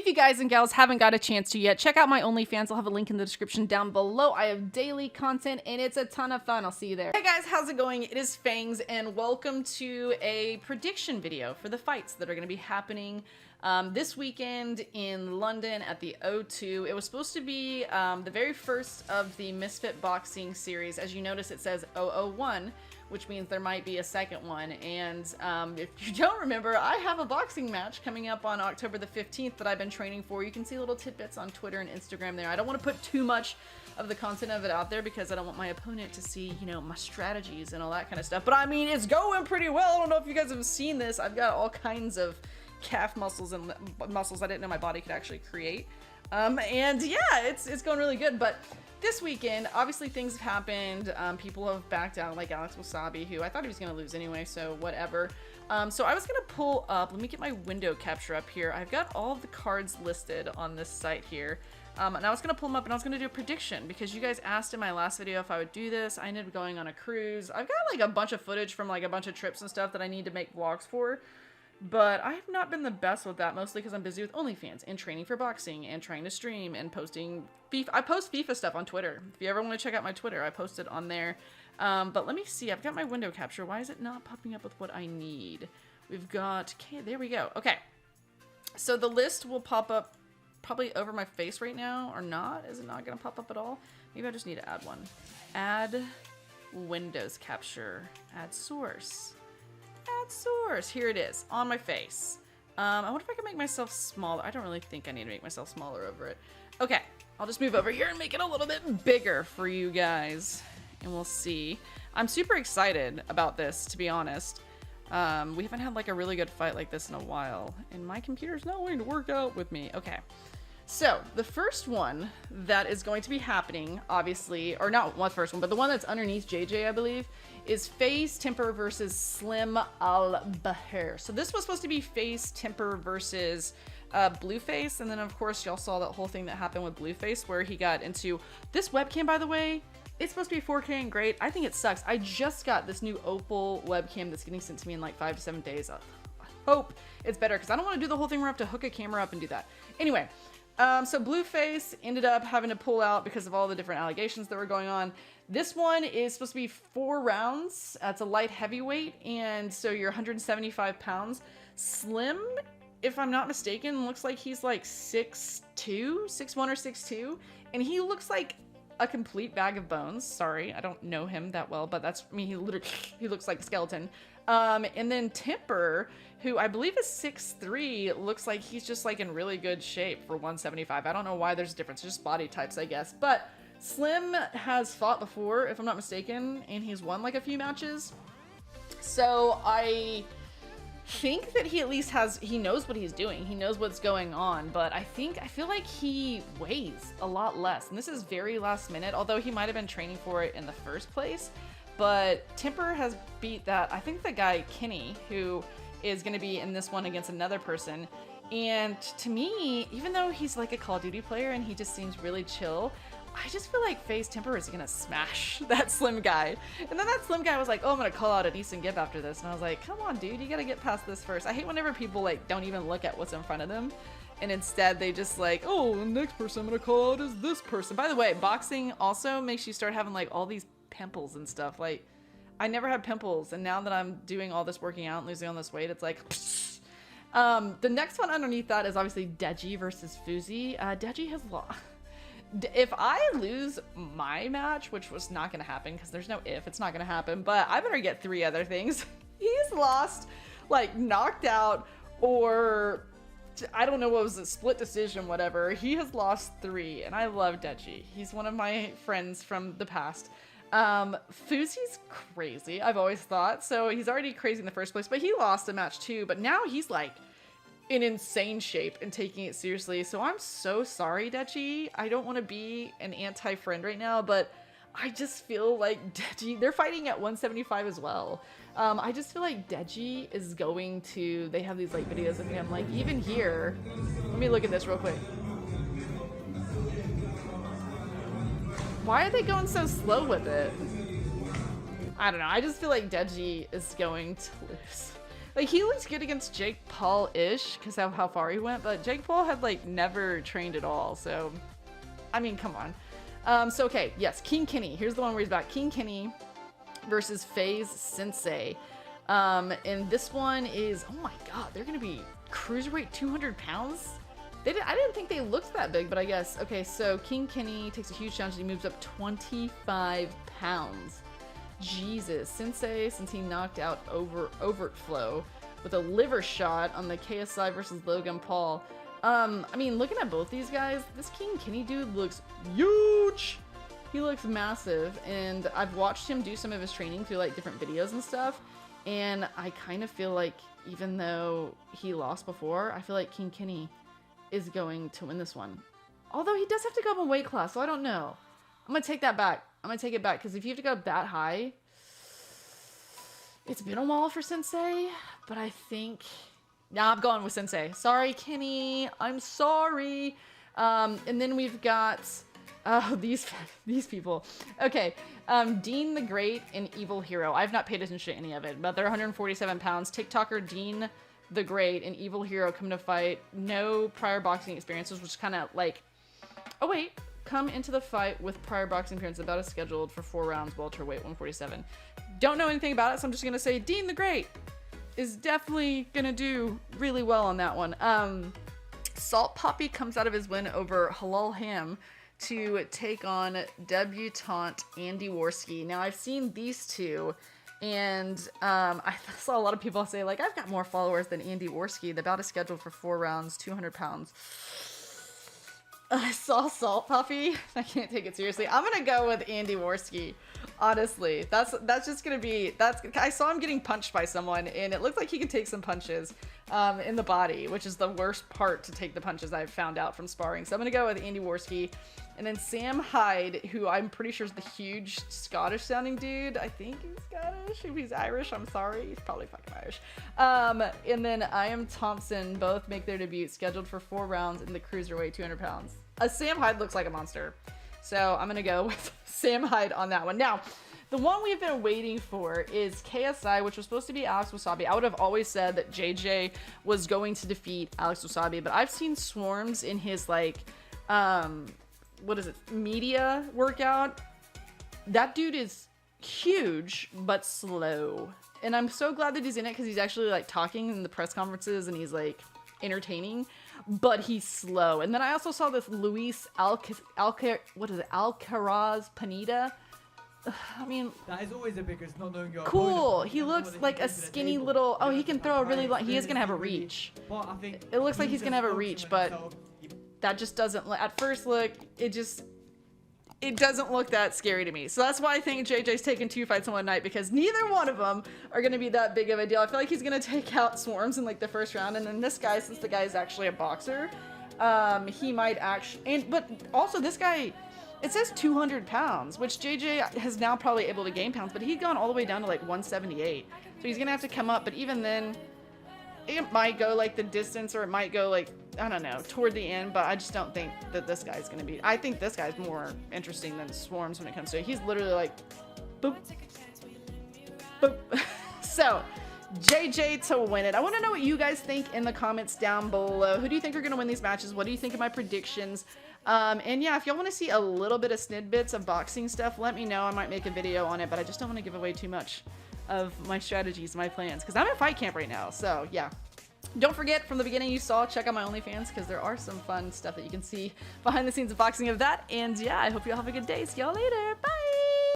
if you guys and gals haven't got a chance to yet, check out my OnlyFans. I'll have a link in the description down below. I have daily content and it's a ton of fun. I'll see you there. Hey guys, how's it going? It is Fangs and welcome to a prediction video for the fights that are going to be happening this weekend in London at the O2. It was supposed to be the very first of the Misfit boxing series. As you notice, it says 001, which means there might be a second one. And if you don't remember, I have a boxing match coming up on October the 15th that I've been training for. You can see little tidbits on Twitter and Instagram there. I don't want to put too much of the content of it out there because I don't want my opponent to see, you know, my strategies and all that kind of stuff. But I mean, it's going pretty well. I don't know if you guys have seen this. I've got all kinds of calf muscles and muscles I didn't know my body could actually create. And yeah, it's going really good. But this weekend, obviously things have happened. People have backed out, like Alex Wasabi, who I thought he was going to lose anyway, so whatever. So I was going to pull up, let me get my window capture up here. I've got all of the cards listed on this site here. And I was going to pull them up and I was going to do a prediction because you guys asked in my last video if I would do this. I ended up going on a cruise. I've got like a bunch of footage from like a bunch of trips and stuff that I need to make vlogs for. But I have not been the best with that, mostly because I'm busy with OnlyFans and training for boxing and trying to stream and posting FIFA. I post FIFA stuff on Twitter. If you ever want to check out my Twitter, I post it on there. But let me see. I've got my window capture. Why is it not popping up with what I need? We've got... Okay, there we go. Okay. So the list will pop up probably over my face right now, or not. Is it not going to pop up at all? Maybe I just need to add one. Add windows capture. Add source. Add source. Here it is on my face. I wonder if I can make myself smaller. I don't really think I need to make myself smaller over it. Okay, I'll just move over here and make it a little bit bigger for you guys, and we'll see. I'm super excited about this, to be honest. We haven't had like a really good fight like this in a while, and my computer's not wanting to work out with me. Okay, so the first one that is going to be happening, obviously, or not the first one, but the one that's underneath JJ, I believe, is FaZe Temper versus Slim Al-Bahir. So this was supposed to be FaZe Temper versus Blueface, and then of course y'all saw that whole thing that happened with Blueface where he got into this webcam. By the way, it's supposed to be 4K and great. I think it sucks. I just got this new Opal webcam that's getting sent to me in like 5 to 7 days. I hope it's better because I don't want to do the whole thing where I have to hook a camera up and do that. Anyway, so Blueface ended up having to pull out because of all the different allegations that were going on. This one is supposed to be 4 rounds. It's a light heavyweight, and so you're 175 pounds. Slim, if I'm not mistaken, looks like he's like 6'2", 6'1" or 6'2", and he looks like a complete bag of bones. Sorry, I don't know him that well, but that's, I mean, he looks like a skeleton. And then Temper, who I believe is 6'3", looks like he's just like in really good shape for 175. I don't know why there's a difference, just body types, I guess. But Slim has fought before, if I'm not mistaken, and he's won like a few matches. So I think that he at least he knows what he's doing. He knows what's going on, but I feel like he weighs a lot less. And this is very last minute, although he might have been training for it in the first place. But Temper has beat that, I think the guy Kenny, who is going to be in this one against another person. And to me, even though he's like a Call of Duty player and he just seems really chill, I just feel like FaZe Temper is gonna smash that Slim guy. And then that Slim guy was like, oh, I'm gonna call out an Easton Gibb after this. And I was like, come on, dude, you gotta get past this first. I hate whenever people like don't even look at what's in front of them. And instead they just like, oh, the next person I'm gonna call out is this person. By the way, boxing also makes you start having like all these pimples and stuff. Like, I never had pimples. And now that I'm doing all this working out and losing all this weight, it's like, psh. The next one underneath that is obviously Deji versus Fuzi. Deji has lost. If I lose my match, which was not going to happen because there's no if, it's not going to happen, but I better get 3 other things. He's lost, like knocked out, or I don't know what was a split decision, whatever. He has lost 3, and I love Deji. He's one of my friends from the past. Fuzi's crazy, I've always thought, so he's already crazy in the first place, but he lost a match too, but now he's like in insane shape and taking it seriously. So I'm so sorry, Deji. I don't want to be an anti-friend right now, but I just feel like Deji, they're fighting at 175 as well. I just feel like Deji is going to, they have these like videos of him, like even here, let me look at this real quick. Why are they going so slow with it? I don't know. I just feel like Deji is going to lose. Like, he looks good against Jake Paul-ish because of how far he went, but Jake Paul had, like, never trained at all, so, I mean, come on. So, okay, yes, King Kenny. Here's the one where he's back. King Kenny versus FaZe Sensei. And this one is, oh my god, they're gonna be cruiserweight 200 pounds? I didn't think they looked that big, but I guess. Okay, so King Kenny takes a huge challenge and he moves up 25 pounds. Jesus. Sensei, since he knocked out Overtflow with a liver shot on the KSI versus Logan Paul. I mean, looking at both these guys, this King Kenny dude looks huge. He looks massive, and I've watched him do some of his training through like different videos and stuff, and I kind of feel like even though he lost before, I feel like King Kenny is going to win this one. Although he does have to go up in weight class, so I don't know. I'm gonna take that back. I'm gonna take it back, because if you have to go that high, it's been a while for Sensei, but I think, nah, I'm going with Sensei. Sorry, Kenny, I'm sorry. And then we've got, oh, these people. Okay, Dean the Great and Evil Hero. I've not paid attention to any of it, but they're 147 pounds. TikToker Dean the Great and Evil Hero come to fight. No prior boxing experiences, which is kind of like, oh wait, come into the fight with prior boxing appearance. About as scheduled for 4 rounds, welterweight 147. Don't know anything about it, so I'm just gonna say Dean the Great is definitely gonna do really well on that one. Salt Poppy comes out of his win over Halal Ham to take on debutante Andy Worski. Now, I've seen these two, and I saw a lot of people say, like, I've got more followers than Andy Worski. The bout is scheduled for 4 rounds, 200 pounds. I saw Salt Poppy. I can't take it seriously. I'm gonna go with Andy Worski. Honestly, that's just gonna be, I saw him getting punched by someone, and it looked like he could take some punches in the body, which is the worst part to take the punches I've found out from sparring. So I'm gonna go with Andy Worski. And then Sam Hyde, who I'm pretty sure is the huge Scottish sounding dude. I think he's Scottish. If he's Irish, I'm sorry. He's probably fucking Irish. And then I Am Thompson both make their debut, scheduled for 4 rounds in the cruiserweight 200 pounds. Sam Hyde looks like a monster. So I'm going to go with Sam Hyde on that one. Now, the one we've been waiting for is KSI, which was supposed to be Alex Wasabi. I would have always said that JJ was going to defeat Alex Wasabi, but I've seen swarmz in his, like, what is it, media workout. That dude is huge but slow, and I'm so glad that he's in it, because he's actually like talking in the press conferences and he's like entertaining, but he's slow. And then I also saw this Luis Alcaraz Pineda. I mean, that is always a biggest not knowing your cool. He looks like a skinny little, oh, he can throw a really long, he is gonna have a reach. But I think it looks like he's gonna have a reach, but that just doesn't, at first look, it doesn't look that scary to me. So that's why I think JJ's taking 2 fights in one night, because neither one of them are going to be that big of a deal. I feel like he's going to take out swarmz in like the first round, and then this guy, since the guy is actually a boxer, he might actually, but also this guy, it says 200 pounds, which JJ has now probably able to gain pounds, but he's gone all the way down to like 178. So he's going to have to come up, but even then, it might go like the distance, or it might go like, I don't know, toward the end, but I just don't think that this guy's gonna be, I think this guy's more interesting than swarmz when it comes to it. He's literally like, boop, boop. So, JJ to win it. I want to know what you guys think in the comments down below. Who do you think are gonna win these matches? What do you think of my predictions? And yeah, if y'all want to see a little bit of snidbits of boxing stuff, let me know. I might make a video on it, but I just don't want to give away too much of my strategies, my plans, because I'm in fight camp right now. So yeah, don't forget, from the beginning you saw, check out my OnlyFans, because there are some fun stuff that you can see behind the scenes of boxing of that. And yeah, I hope you all have a good day. See y'all later. Bye.